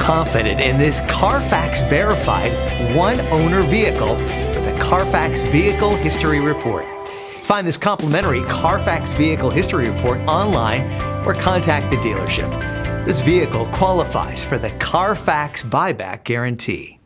confident in this Carfax verified one-owner vehicle with the Carfax Vehicle History Report. Find this complimentary Carfax Vehicle History Report online or contact the dealership. This vehicle qualifies for the Carfax Buyback Guarantee.